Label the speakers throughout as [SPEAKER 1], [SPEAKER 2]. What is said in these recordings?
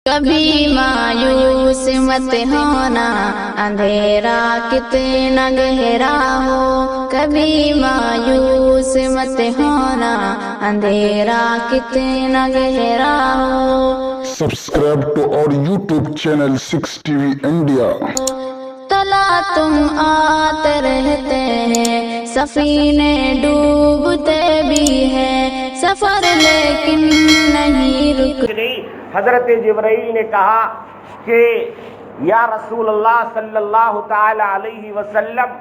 [SPEAKER 1] کبھی مایوس مت ہونا، اندھیرا کتنا گہرا ہو، کبھی مایوس مت ہونا، اندھیرا کتنا گہرا ہو۔
[SPEAKER 2] Subscribe to our YouTube channel 6TV India.
[SPEAKER 1] تلا تم آتے رہتے ہیں، سفینے ڈوبتے بھی ہیں، سفر لیکن نہیں رکتے۔
[SPEAKER 3] حضرت جبرائیل نے کہا کہ یا رسول اللہ صلی اللہ تعالی علیہ وسلم،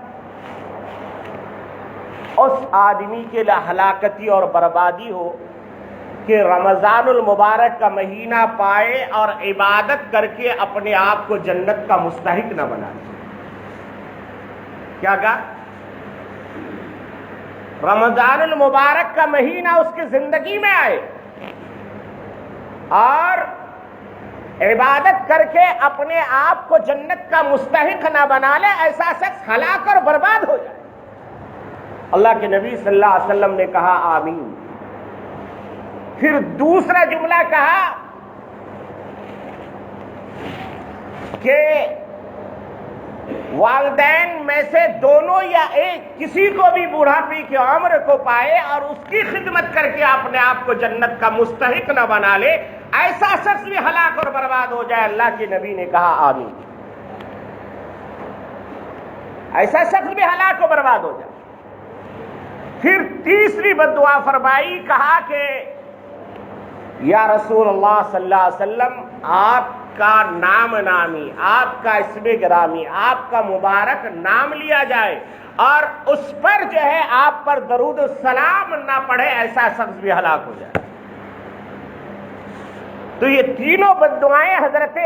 [SPEAKER 3] اس آدمی کے لیے ہلاکتی اور بربادی ہو کہ رمضان المبارک کا مہینہ پائے اور عبادت کر کے اپنے آپ کو جنت کا مستحق نہ بنا لے۔ کیا کہا؟ رمضان المبارک کا مہینہ اس کی زندگی میں آئے اور عبادت کر کے اپنے آپ کو جنت کا مستحق نہ بنا لے، ایسا شخص ہلاک اور برباد ہو جائے۔ اللہ کے نبی صلی اللہ علیہ وسلم نے کہا آمین۔ پھر دوسرا جملہ کہا کہ والدین میں سے دونوں یا ایک کسی کو بھی بوڑھاپی کی عمر کو پائے اور اس کی خدمت کر کے اپنے آپ کو جنت کا مستحق نہ بنا لے، ایسا شخص بھی ہلاک اور برباد ہو جائے۔ اللہ کے نبی نے کہا آمین۔ ایسا شخص بھی ہلاک اور برباد ہو جائے۔ پھر تیسری بددعا فرمائی، کہا کہ یا رسول اللہ صلی اللہ علیہ وسلم، آپ کا نام نامی، آپ کا اسم گرامی، آپ کا مبارک نام لیا جائے اور اس پر جو ہے آپ پر درود السلام نہ پڑھے، ایسا شخص بھی ہلاک ہو جائے۔ تو یہ تینوں بددعائیں حضرت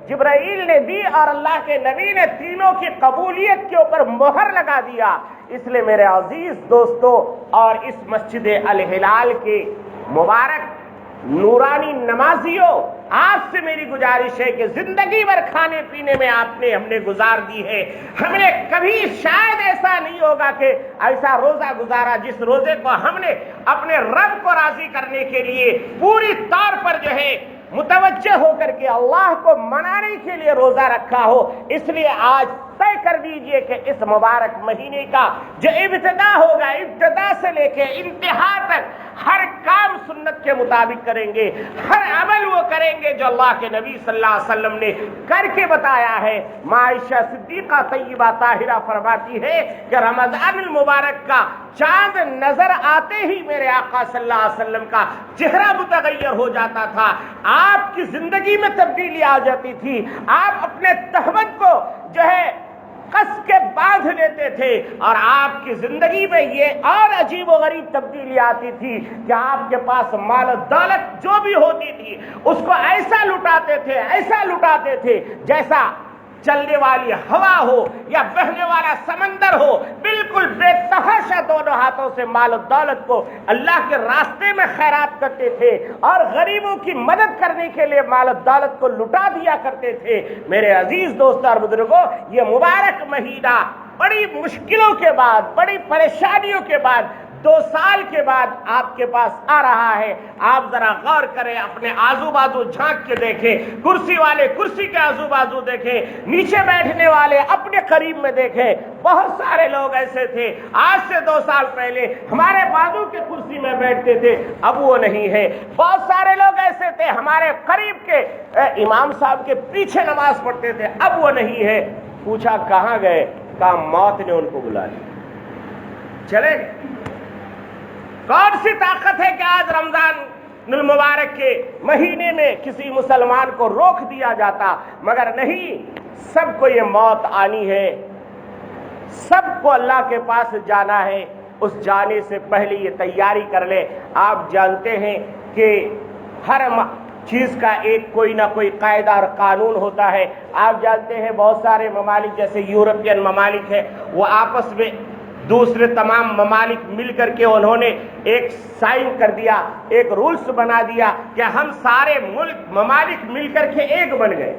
[SPEAKER 3] جبرائیل نے دی اور اللہ کے نبی نے تینوں کی قبولیت کے اوپر مہر لگا دیا۔ اس لیے میرے عزیز دوستو اور اس مسجد الہلال کے مبارک نورانی نمازیوں، آپ سے میری گزارش ہے کہ زندگی بھر کھانے پینے میں ہم نے گزار دی ہے، ہم نے کبھی شاید ایسا نہیں ہوگا کہ ایسا روزہ گزارا جس روزے کو ہم نے اپنے رب کو راضی کرنے کے لیے پوری طور پر جو ہے متوجہ ہو کر کے اللہ کو منانے کے لیے روزہ رکھا ہو۔ اس لیے آج طے کر دیجئے کہ اس مبارک مہینے کا جو ابتدا ہوگا، ابتدا سے لے کے انتہا تک ہر کام سنت کے مطابق کریں گے، ہر عمل وہ کریں گے جو اللہ کے نبی صلی اللہ علیہ وسلم نے کر کے بتایا ہے۔ عائشہ صدیقہ طیبہ طاہرہ فرماتی ہے کہ رمضان المبارک کا چاند نظر آتے ہی میرے آقا صلی اللہ علیہ وسلم کا چہرہ متغیر ہو جاتا تھا، آپ کی زندگی میں تبدیلی آ جاتی تھی، آپ اپنے تہمت کو جو ہے کس کے باندھ لیتے تھے اور آپ کی زندگی میں یہ اور عجیب و غریب تبدیلی آتی تھی کہ آپ کے پاس مال و دولت جو بھی ہوتی تھی اس کو ایسا لٹاتے تھے جیسا چلنے والی ہوا ہو یا بہنے والا سمندر ہو، بالکل بے تحاشا دونوں ہاتھوں سے مال و دولت کو اللہ کے راستے میں خیرات کرتے تھے اور غریبوں کی مدد کرنے کے لیے مال و دولت کو لٹا دیا کرتے تھے۔ میرے عزیز دوستوں اور بزرگوں، یہ مبارک مہینہ بڑی مشکلوں کے بعد، بڑی پریشانیوں کے بعد، 2 سال کے بعد آپ کے پاس آ رہا ہے۔ آپ ذرا غور کریں، اپنے آزو بازو جھانک کے دیکھیں، کرسی والے کرسی کے آزو بازو دیکھیں، نیچے بیٹھنے والے اپنے قریب میں دیکھیں۔ بہت سارے لوگ ایسے تھے آج سے 2 سال پہلے ہمارے بازو کے کرسی میں بیٹھتے تھے، اب وہ نہیں ہے۔ بہت سارے لوگ ایسے تھے ہمارے قریب کے امام صاحب کے پیچھے نماز پڑھتے تھے، اب وہ نہیں ہے۔ پوچھا کہاں گئے؟ کہا موت نے ان کو بلا لیا، چلے گئے۔ کون سی طاقت ہے کہ آج رمضان المبارک کے مہینے میں کسی مسلمان کو روک دیا جاتا؟ مگر نہیں، سب کو یہ موت آنی ہے، سب کو اللہ کے پاس جانا ہے۔ اس جانے سے پہلے یہ تیاری کر لے۔ آپ جانتے ہیں کہ ہر چیز کا ایک کوئی نہ کوئی قاعدہ اور قانون ہوتا ہے۔ آپ جانتے ہیں بہت سارے ممالک جیسے یورپین ممالک ہیں، وہ آپس میں دوسرے تمام ممالک مل کر کے انہوں نے ایک سائن کر دیا، ایک رولز بنا دیا کہ ہم سارے ممالک مل کر کے ایک بن گئے۔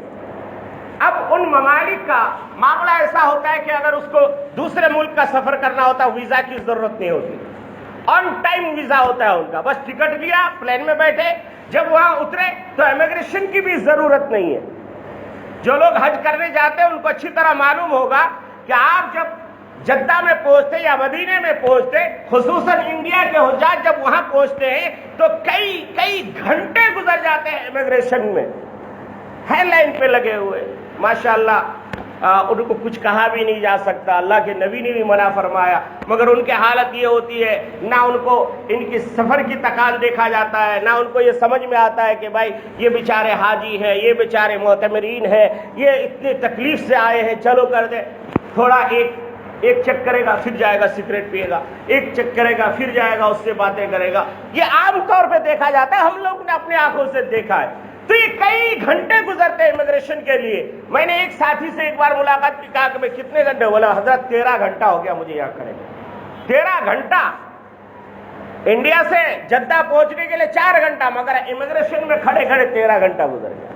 [SPEAKER 3] اب ان ممالک کا معاملہ ایسا ہوتا ہے کہ اگر اس کو دوسرے ملک کا سفر کرنا ہوتا ہے ویزا کی ضرورت نہیں ہوتی، آن ٹائم ویزا ہوتا ہے ان کا، بس ٹکٹ لیا، پلین میں بیٹھے، جب وہاں اترے تو امیگریشن کی بھی ضرورت نہیں ہے۔ جو لوگ حج کرنے جاتے ہیں ان کو اچھی طرح معلوم ہوگا کہ آپ جب جدہ میں پہنچتے یا مدینے میں پہنچتے، خصوصاً انڈیا کے حجاج جب وہاں پہنچتے ہیں تو کئی گھنٹے گزر جاتے ہیں امیگریشن میں، ہے لائن پہ لگے ہوئے۔ ماشاءاللہ ان کو کچھ کہا بھی نہیں جا سکتا، اللہ کے نبی نے بھی منع فرمایا، مگر ان کی حالت یہ ہوتی ہے، نہ ان کو ان کی سفر کی تکال دیکھا جاتا ہے، نہ ان کو یہ سمجھ میں آتا ہے کہ بھائی یہ بیچارے حاجی ہیں، یہ بیچارے معتمرین ہیں، یہ اتنی تکلیف سے آئے ہیں، چلو کر دے، تھوڑا ایک چیک کرے گا پھر جائے گا سگریٹ پیے گا، ایک چیک کرے گا پھر جائے گا اس سے باتیں کرے گا، یہ عام طور پہ دیکھا جاتا ہے، ہم لوگ نے اپنی آنکھوں سے دیکھا ہے۔ تو یہ کئی گھنٹے گزرتے ہیں امیگریشن کے لیے۔ میں نے ایک ساتھی سے ایک بار ملاقات کی، کہا کہ میں کتنے گھنٹے؟ بولا حضرت 13 گھنٹہ ہو گیا مجھے یہاں کھڑے، 13 گھنٹہ۔ انڈیا سے جدہ پہنچنے کے لیے 4 گھنٹہ، مگر امیگریشن میں کھڑے کھڑے 13 گھنٹہ گزر گیا۔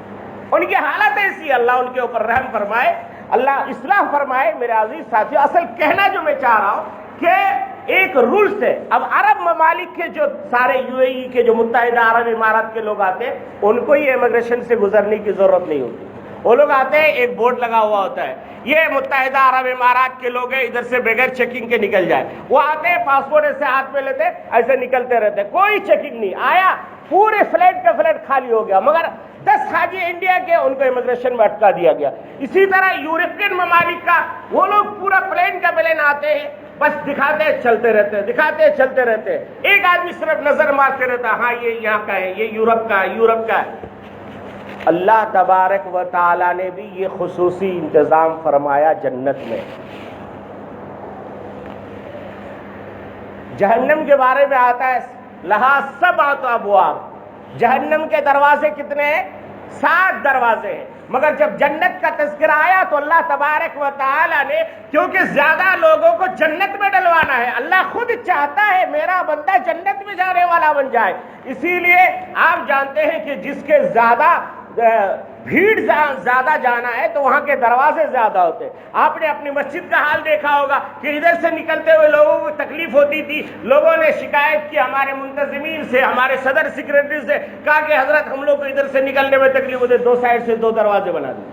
[SPEAKER 3] ان کی حالت ایسی، اللہ ان کے اوپر رحم فرمائے، اللہ اصلاح فرمائے۔ میرے عزیز ساتھیو، اصل کہنا جو میں چاہ رہا ہوں کہ ایک رولز ہے۔ اب عرب ممالک کے جو سارے یو اے ای کے جو متحدہ عرب امارات کے لوگ آتے ہیں، ان کو یہ امیگریشن سے گزرنے کی ضرورت نہیں ہوتی۔ وہ لوگ آتے ہیں، ایک بورڈ لگا ہوا ہوتا ہے، یہ متحدہ عرب امارات کے لوگ ہیں، ادھر سے بغیر چیکنگ کے نکل جائے۔ وہ آتے ہیں، پاسپورٹ ایسے ہاتھ میں لیتے، ایسے نکلتے رہتے، کوئی چیکنگ نہیں۔ آیا پورے فلیٹ کا فلیٹ خالی ہو گیا، مگر 10 حاجی انڈیا کے، ان کو امیگریشن میں اٹکا دیا گیا۔ اسی طرح یورپین ممالک کا وہ لوگ پورا پلین کا پلین آتے ہیں، بس دکھاتے چلتے رہتے، دکھاتے چلتے رہتے، ایک آدمی صرف نظر مارتے رہتا، ہاں یہ یہاں کا ہے، یہ یورپ کا ہے، یورپ کا ہے۔ اللہ تبارک و تعالی نے بھی یہ خصوصی انتظام فرمایا جنت میں۔ جہنم کے بارے میں آتا ہے لہا 7 ابواب، جہنم کے دروازے کتنے ہیں؟ 7 دروازے ہیں۔ مگر جب جنت کا تذکرہ آیا تو اللہ تبارک و تعالی نے، کیونکہ زیادہ لوگوں کو جنت میں ڈلوانا ہے، اللہ خود چاہتا ہے میرا بندہ جنت میں جانے والا بن جائے، اسی لیے آپ جانتے ہیں کہ جس کے زیادہ بھیڑ زیادہ جانا ہے تو وہاں کے دروازے زیادہ ہوتے ہیں۔ آپ نے اپنی مسجد کا حال دیکھا ہوگا کہ ادھر سے نکلتے ہوئے لوگوں کو تکلیف ہوتی تھی، لوگوں نے شکایت کی ہمارے منتظمین سے، ہمارے صدر سیکریٹری سے، کہا کہ حضرت ہم لوگ کو ادھر سے نکلنے میں تکلیف ہوتی ہے، 2 سائڈ سے 2 دروازے بنا دیں۔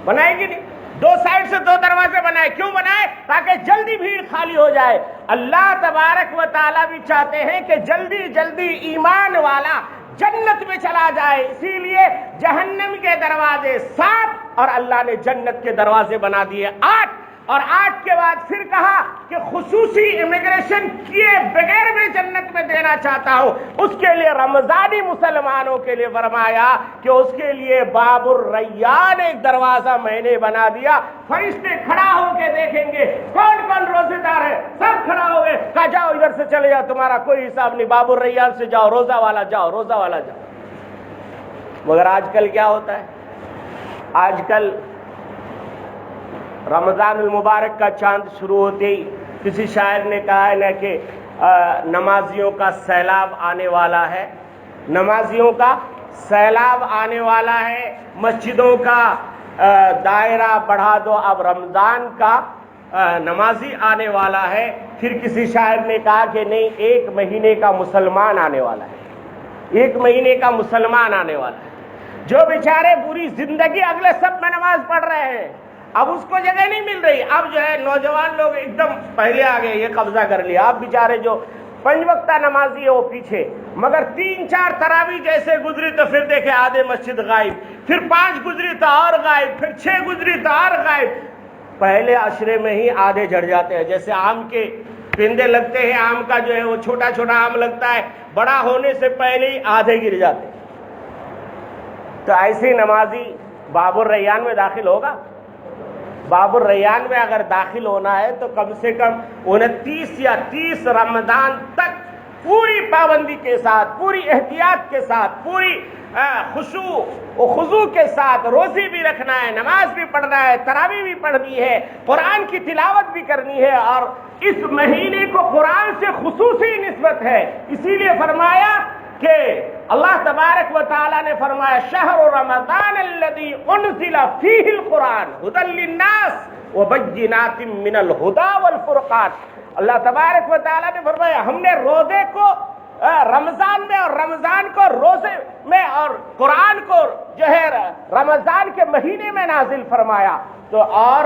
[SPEAKER 3] بنائے گی نہیں؟ 2 سائڈ سے 2 دروازے بنائے، کیوں بنائے؟ تاکہ جلدی بھیڑ خالی ہو جائے۔ اللہ تبارک و تعالیٰ بھی چاہتے ہیں کہ جلدی جلدی ایمان والا جنت میں چلا جائے، اسی لیے جہنم کے دروازے 7 اور اللہ نے جنت کے دروازے بنا دیے 8، اور 8 کے بعد پھر کہا کہ خصوصی امیگریشن کیے بغیر میں جنت میں دینا چاہتا ہوں، اس کے لیے رمضانی مسلمانوں کے لیے فرمایا کہ اس کے لیے باب الریان ایک دروازہ میں نے بنا دیا۔ فرشتے کھڑا ہو کے دیکھیں گے کون کون روزے دار ہے، سب کھڑا ہو گئے، کہا جاؤ ادھر سے چلے جاؤ، تمہارا کوئی حساب نہیں، باب الریان سے جاؤ، روزہ والا جاؤ، روزہ والا جاؤ۔ مگر آج کل کیا ہوتا ہے؟ آج کل رمضان المبارک کا چاند شروع ہوتے ہی کسی شاعر نے کہا ہے نا کہ نمازیوں کا سیلاب آنے والا ہے، نمازیوں کا سیلاب آنے والا ہے، مسجدوں کا دائرہ بڑھا دو، اب رمضان کا نمازی آنے والا ہے۔ پھر کسی شاعر نے کہا کہ نہیں، 1 مہینے کا مسلمان آنے والا ہے، 1 مہینے کا مسلمان آنے والا ہے، جو بیچارے پوری زندگی اگلے سب میں نماز پڑھ رہے ہیں، اب اس کو جگہ نہیں مل رہی۔ اب جو ہے نوجوان لوگ ایک دم پہلے آ گئے، یہ قبضہ کر لیا، اب بیچارے جو 5 وقتہ نمازی ہے وہ پیچھے، مگر 3-4 تراویح جیسے گزری تو پھر دیکھے آدھے مسجد غائب، پھر 5 گزری تو اور غائب، پھر 6 گزری تو اور غائب۔ پہلے عشرے میں ہی آدھے جھڑ جاتے ہیں، جیسے آم کے پندے لگتے ہیں، آم کا جو ہے وہ چھوٹا چھوٹا آم لگتا ہے، بڑا ہونے سے پہلے ہی آدھے گر جاتے ہیں۔ تو ایسے نمازی باب الریان میں داخل ہوگا؟ باب الریان میں اگر داخل ہونا ہے تو کم سے کم 29 یا 30 رمضان تک پوری پابندی کے ساتھ، پوری احتیاط کے ساتھ، پوری خشوع و خضوع کے ساتھ روزی بھی رکھنا ہے، نماز بھی پڑھنا ہے، تراویح بھی پڑھنی ہے، قرآن کی تلاوت بھی کرنی ہے، اور اس مہینے کو قرآن سے خصوصی نسبت ہے۔ اسی لیے فرمایا کہ اللہ تبارک و تعالی نے فرمایا شہر رمضان الذی انزل فیہ القرآن ھدی للناس وبینات من الہدی والفرقان۔ اللہ تبارک و تعالیٰ نے فرمایا ہم نے روزے کو رمضان میں اور رمضان کو روزے میں اور قرآن کو جو ہے رمضان کے مہینے میں نازل فرمایا، تو اور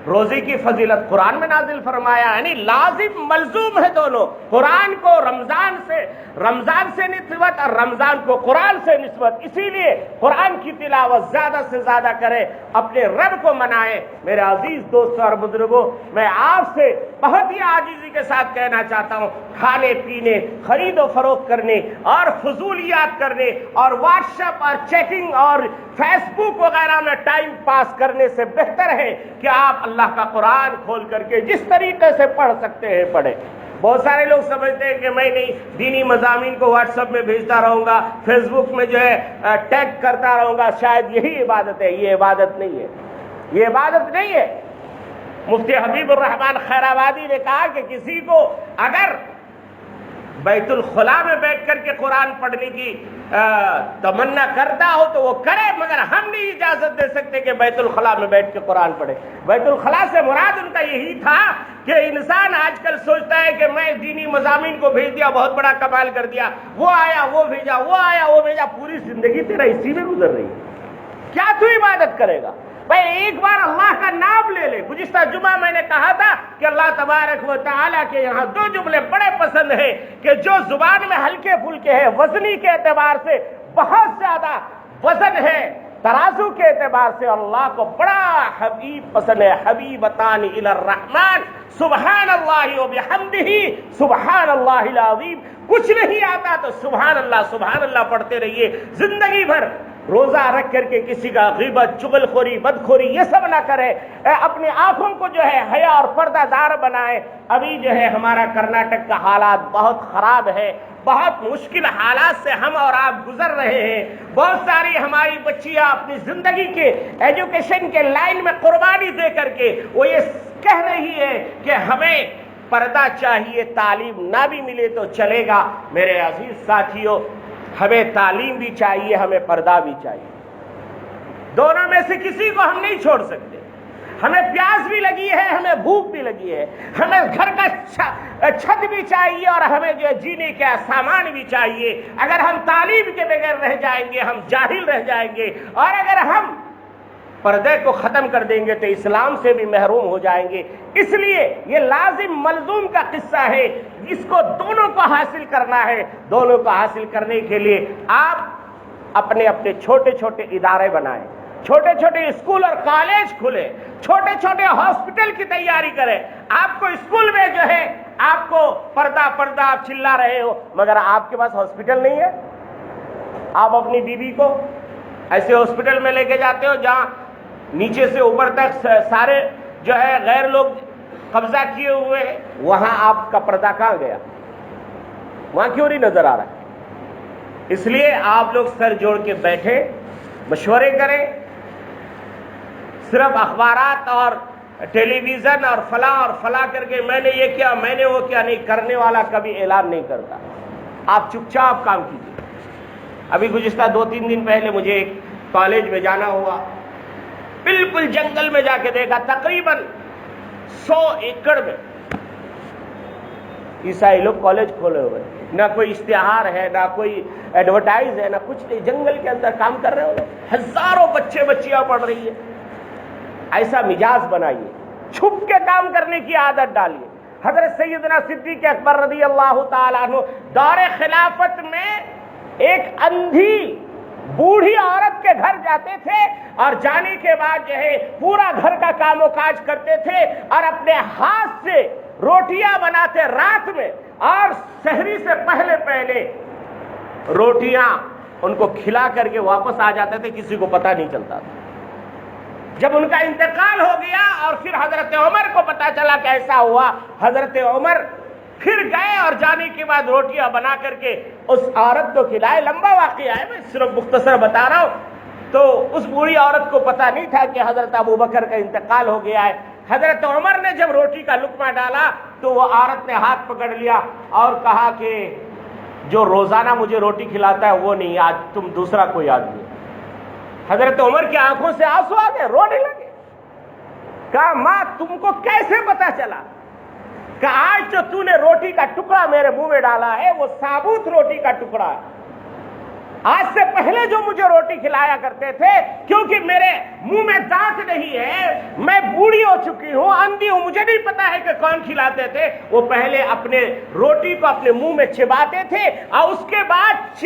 [SPEAKER 3] روزے کی فضیلت قرآن میں نازل فرمایا، یعنی لازم ملزوم ہے دونوں، قرآن کو رمضان سے نسبت اور رمضان کو قرآن سے نسبت، اسی لیے قرآن کی تلاوت زیادہ سے زیادہ کریں، اپنے رب کو منائیں۔ میرے عزیز دوستوں اور بزرگوں، میں آپ سے بہت ہی عاجزی کے ساتھ کہنا چاہتا ہوں، کھانے پینے، خرید و فروخت کرنے اور فضولیات کرنے اور واٹس ایپ اور چیٹنگ اور فیس بک وغیرہ میں ٹائم پاس کرنے سے بہتر ہے کہ آپ اللہ کا قرآن کھول کر کے جس طریقے سے پڑھ سکتے ہیں پڑھیں۔ بہت سارے لوگ سمجھتے ہیں کہ میں نہیں دینی مضامین کو واٹس ایپ میں بھیجتا رہوں گا، فیس بک میں جو ہے ٹیگ کرتا رہوں گا، شاید یہی عبادت ہے۔ یہ عبادت نہیں ہے، یہ عبادت نہیں ہے۔ مفتی حبیب الرحمان خیرآبادی نے کہا کہ کسی کو اگر بیت الخلاء میں بیٹھ کر کے قرآن پڑھنے کی تمنا کرتا ہو تو وہ کرے، مگر ہم نہیں اجازت دے سکتے کہ بیت الخلاء میں بیٹھ کے قرآن پڑھے۔ بیت الخلاء سے مراد ان کا یہی تھا کہ انسان آج کل سوچتا ہے کہ میں دینی مضامین کو بھیج دیا، بہت بڑا کمال کر دیا، وہ آیا وہ بھیجا، وہ آیا وہ بھیجا، پوری زندگی تیرا اسی میں گزر رہی ہے، کیا تو عبادت کرے گا؟ بھائی ایک بار اللہ کا نام لے لے۔ گزشتہ جمعہ میں نے کہا تھا کہ اللہ تبارک و تعالیٰ کے یہاں دو جملے بڑے پسند ہیں کہ جو زبان میں ہلکے پھلکے ہیں، وزنی کے اعتبار سے بہت زیادہ وزن ہے، ترازو کے اعتبار سے اللہ کو بڑا حبیب پسند ہے۔ حبیبتان الی الرحمن سبحان اللہ و بحمدہ سبحان اللہ العظیم۔ کچھ نہیں آتا تو سبحان اللہ پڑھتے رہیے زندگی بھر۔ روزہ رکھ کر کے کسی کا غیبت، چغل خوری، بدخوری یہ سب نہ کرے، اپنی آنکھوں کو جو ہے حیا اور پردہ دار بنائے۔ ابھی جو ہے ہمارا کرناٹک کا حالات بہت خراب ہے، بہت مشکل حالات سے ہم اور آپ گزر رہے ہیں۔ بہت ساری ہماری بچیاں اپنی زندگی کے ایجوکیشن کے لائن میں قربانی دے کر کے وہ یہ کہہ رہی ہے کہ ہمیں پردہ چاہیے، تعلیم نہ بھی ملے تو چلے گا۔ میرے عزیز ساتھیوں، ہمیں تعلیم بھی چاہیے، ہمیں پردہ بھی چاہیے، دونوں میں سے کسی کو ہم نہیں چھوڑ سکتے۔ ہمیں پیاس بھی لگی ہے، ہمیں بھوک بھی لگی ہے، ہمیں گھر کا چھت بھی چاہیے اور ہمیں جو ہے جینے کا سامان بھی چاہیے۔ اگر ہم تعلیم کے بغیر رہ جائیں گے ہم جاہل رہ جائیں گے، اور اگر ہم پردے کو ختم کر دیں گے تو اسلام سے بھی محروم ہو جائیں گے۔ اس لیے یہ لازم ملزوم کا قصہ ہے، اس کو دونوں کو حاصل کرنا ہے۔ دونوں کو حاصل کرنے کے لیے آپ اپنے اپنے چھوٹے چھوٹے ادارے بنائیں، چھوٹے چھوٹے اسکول اور کالج کھلے، چھوٹے چھوٹے ہاسپٹل کی تیاری کریں۔ آپ کو اسکول میں جو ہے آپ کو پردہ آپ چلا رہے ہو، مگر آپ کے پاس ہاسپٹل نہیں ہے۔ آپ اپنی بیوی کو ایسے ہاسپٹل میں لے کے جاتے ہو جہاں نیچے سے اوپر تک سارے جو ہے غیر لوگ قبضہ کیے ہوئے ہیں، وہاں آپ کا پردہ کہاں گیا؟ وہاں کیوں نہیں نظر آ رہا ہے؟ اس لیے آپ لوگ سر جوڑ کے بیٹھے، مشورے کریں۔ صرف اخبارات اور ٹیلی ویژن اور فلاں کر کے میں نے یہ کیا، میں نے وہ کیا نہیں، کرنے والا کبھی اعلان نہیں کرتا۔ آپ چپ چاپ کام کیجیے۔ ابھی گزشتہ 2-3 دن پہلے مجھے ایک کالج میں جانا ہوا، بالکل جنگل میں جا کے دیکھا، تقریباً 100 ایکڑ میں عیسائی لوگ کالج کھولے ہوئے، نہ کوئی اشتہار ہے، نہ کوئی ایڈورٹائز ہے، نہ کچھ نہیں، جنگل کے اندر کام کر رہے ہو لوگ، ہزاروں بچے بچیاں پڑھ رہی ہیں۔ ایسا مزاج بنائیے، چھپ کے کام کرنے کی عادت ڈالیے۔ حضرت سیدنا صدیق اکبر رضی اللہ تعالیٰ عنہ دور خلافت میں ایک اندھی بوڑھی عورت کے گھر جاتے تھے، اور جانے کے بعد جو ہے پورا گھر کا کام و کاج کرتے تھے، اور اپنے ہاتھ سے روٹیاں بناتے رات میں، اور سحری سے پہلے روٹیاں ان کو کھلا کر کے واپس آ جاتے تھے، کسی کو پتہ نہیں چلتا تھا۔ جب ان کا انتقال ہو گیا اور پھر حضرت عمر کو پتا چلا کہ ایسا ہوا، حضرت عمر پھر گئے اور جانے کے بعد روٹیاں بنا کر کے اس عورت کو کھلائے۔ لمبا واقعہ ہے، میں صرف مختصر بتا رہا ہوں۔ تو اس بوڑھی عورت کو پتا نہیں تھا کہ حضرت ابوبکر کا انتقال ہو گیا ہے۔ حضرت عمر نے جب روٹی کا لقمہ ڈالا تو وہ عورت نے ہاتھ پکڑ لیا اور کہا کہ جو روزانہ مجھے روٹی کھلاتا ہے وہ نہیں، آج تم دوسرا کوئی آدمی۔ حضرت عمر کی آنکھوں سے آنسو آ گئے، رونے لگے۔ کہا ماں تم کو کیسے پتا چلا؟ کہ آج جو تو نے روٹی کا ٹکڑا میرے منہ میں ڈالا ہے وہ ثابوت روٹی کا ٹکڑا ہے. آج سے پہلے جو مجھے روٹی کھلایا کرتے تھے، کیونکہ میرے منہ میں دانت نہیں ہے، میں بوڑھی ہو چکی ہوں، اندھی ہوں، مجھے نہیں پتا ہے کہ کون کھلاتے تھے، وہ پہلے اپنے روٹی کو اپنے منہ میں چباتے تھے اور اس کے بعد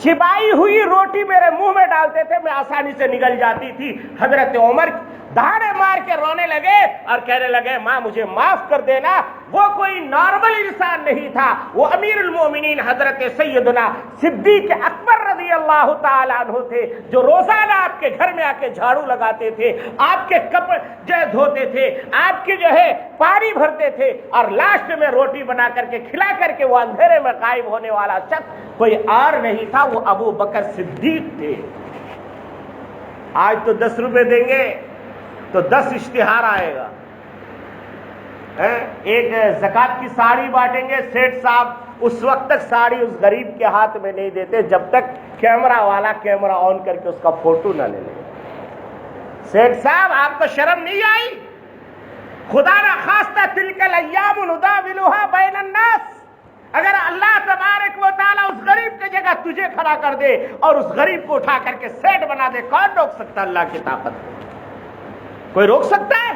[SPEAKER 3] چبائی ہوئی روٹی میرے منہ میں ڈالتے تھے، میں آسانی سے نگل جاتی تھی. حضرت عمر دھاڑے مار کے رونے لگے اور کہنے لگے ماں مجھے معاف کر دینا. وہ کوئی نارمل انسان نہیں تھا، وہ امیر المومنین حضرت سیدنا صدیق اکبر رضی اللہ تعالیٰ عنہ تھے، جو روزانہ آپ کے گھر میں آ کے جھاڑو لگاتے تھے، آپ کے کپڑے دھوتے تھے، آپ کے پانی بھرتے تھے، اور لاسٹ میں روٹی بنا کر کے کھلا کر کے وہ اندھیرے میں غائب ہونے والا شخص کوئی اور نہیں تھا، وہ ابو بکر صدیق تھے. آج تو 10 روپے دیں گے تو 10 اشتہار آئے گا. ایک زکات کی ساڑی بانٹیں گے، سیٹھ صاحب اس وقت تک ساڑی اس غریب کے ہاتھ میں نہیں دیتے جب تک کیمرہ والا کیمرہ آن کر کے اس کا فوٹو نہ لے لے. سیٹھ صاحب آپ کو شرم نہیں آئی؟ خدا نہ خواستہ تلک الایام نداولها بین الناس، اگر اللہ تبارک و تعالیٰ اس غریب کی جگہ تجھے کھڑا کر دے اور اس غریب کو اٹھا کر کے سیٹ بنا دے، کون روک سکتا اللہ کی طاقت کو؟ کوئی روک سکتا ہے؟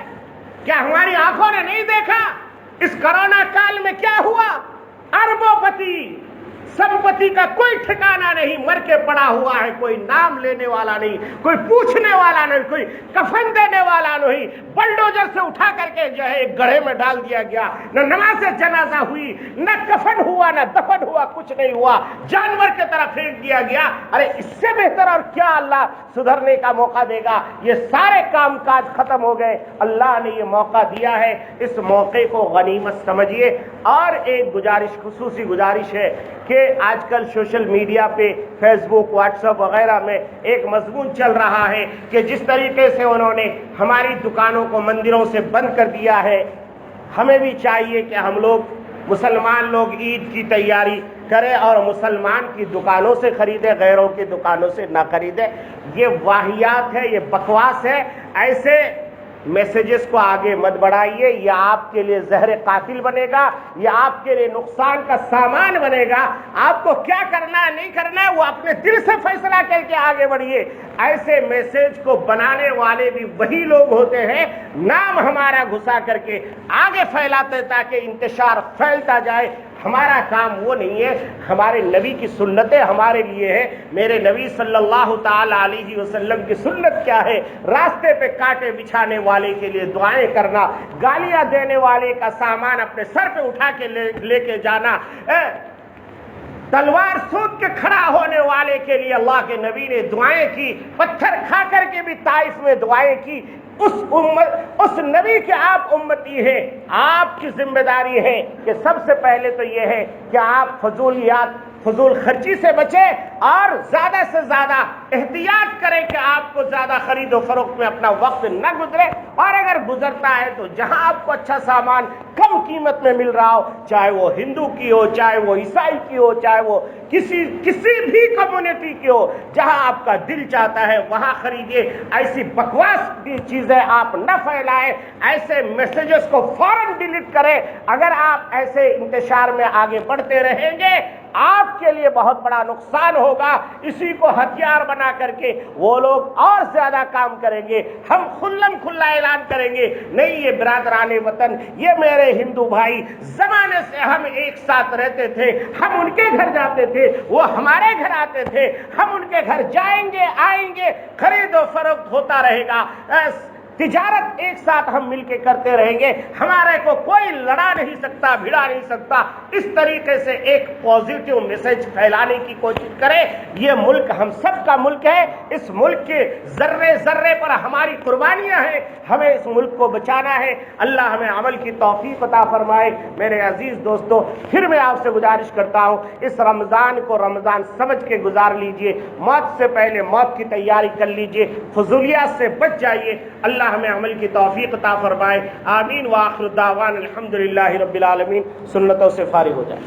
[SPEAKER 3] کیا ہماری آنکھوں نے نہیں دیکھا اس کرونا کال میں کیا ہوا؟ اربوں پتی سمپتی کا کوئی ٹھکانہ نہیں، مر کے پڑا ہوا ہے، کوئی نام لینے والا نہیں، کوئی پوچھنے والا نہیں، کوئی کفن دینے والا نہیں. بلڈوزر سے اٹھا کر کے ایک گڑھے میں ڈال دیا گیا، نہ نماز جنازہ ہوئی، نہ کفن ہوا، نہ دفن ہوا، کچھ نہیں ہوا، جانور کی طرح پھینک دیا گیا. ارے اس سے بہتر اور کیا اللہ سدھرنے کا موقع دے گا؟ یہ سارے کام کاج ختم ہو گئے، اللہ نے یہ موقع دیا ہے، اس موقع کو غنیمت سمجھیے. اور ایک گزارش، خصوصی گزارش ہے کہ آج کل سوشل میڈیا پہ فیس بک، واٹس ایپ وغیرہ میں ایک مضمون چل رہا ہے کہ جس طریقے سے انہوں نے ہماری دکانوں کو مندروں سے بند کر دیا ہے، ہمیں بھی چاہیے کہ ہم لوگ مسلمان لوگ عید کی تیاری کریں اور مسلمان کی دکانوں سے خریدیں، غیروں کی دکانوں سے نہ خریدیں. یہ واہیات ہے، یہ بکواس ہے. ایسے میسیجز کو آگے مت بڑھائیے، یہ آپ کے لیے زہر قاتل بنے گا، یہ آپ کے لیے نقصان کا سامان بنے گا. آپ کو کیا کرنا ہے نہیں کرنا ہے وہ اپنے دل سے فیصلہ کر کے آگے بڑھیے. ایسے میسیج کو بنانے والے بھی وہی لوگ ہوتے ہیں، نام ہمارا گھسا کر کے آگے پھیلاتے تاکہ انتشار پھیلتا جائے. ہمارا کام وہ نہیں ہے. ہمارے نبی کی سنتیں ہمارے لیے ہے. میرے نبی صلی اللہ تعالی علیہ وسلم کی سنت کیا ہے؟ راستے پہ کانٹے بچھانے والے کے لیے دعائیں کرنا، گالیاں دینے والے کا سامان اپنے سر پہ اٹھا کے لے کے جانا، تلوار سوت کے کھڑا ہونے والے کے لیے اللہ کے نبی نے دعائیں کی، پتھر کھا کر کے بھی طائف میں دعائیں کی. اس نبی کے آپ امتی ہیں. آپ کی ذمہ داری ہے کہ سب سے پہلے تو یہ ہے کہ آپ فضول خرچی سے بچیں اور زیادہ سے زیادہ احتیاط کریں کہ آپ کو زیادہ خرید و فروخت میں اپنا وقت نہ گزرے. اور اگر گزرتا ہے تو جہاں آپ کو اچھا سامان کم قیمت میں مل رہا ہو، چاہے وہ ہندو کی ہو، چاہے وہ عیسائی کی ہو، چاہے وہ کسی بھی کمیونٹی کی ہو، جہاں آپ کا دل چاہتا ہے وہاں خریدیے. ایسی بکواس کی چیزیں آپ نہ پھیلائیں، ایسے میسیجز کو فوراً ڈیلیٹ کریں. اگر آپ ایسے انتشار میں آگے بڑھتے رہیں گے آپ کے لیے بہت بڑا نقصان ہوگا. اسی کو ہتھیار بنا کر کے وہ لوگ اور زیادہ کام کریں گے. ہم کھلم کھلا اعلان کریں گے، نہیں یہ برادران وطن، یہ میرے ہندو بھائی، زمانے سے ہم ایک ساتھ رہتے تھے، ہم ان کے گھر جاتے تھے، وہ ہمارے گھر آتے تھے، ہم ان کے گھر جائیں گے آئیں گے، خرید و فروخت ہوتا رہے گا، تجارت ایک ساتھ ہم مل کے کرتے رہیں گے. ہمارے کو کوئی لڑا نہیں سکتا، بھڑا نہیں سکتا. اس طریقے سے ایک پازیٹیو میسج پھیلانے کی کوشش کریں. یہ ملک ہم سب کا ملک ہے. اس ملک کے ذرے ذرے پر ہماری قربانیاں ہیں. ہمیں اس ملک کو بچانا ہے. اللہ ہمیں عمل کی توفیق عطا فرمائے. میرے عزیز دوستو، پھر میں آپ سے گزارش کرتا ہوں اس رمضان کو رمضان سمجھ کے گزار لیجئے. موت سے پہلے موت کی تیاری کر لیجئے. فضولیات سے بچ جائیے. اللہ ہمیں عمل کی توفیق عطا فرمائے. آمین. وآخر دعوانا الحمدللہ رب العالمین. سنتوں سے فارغ ہو جائے.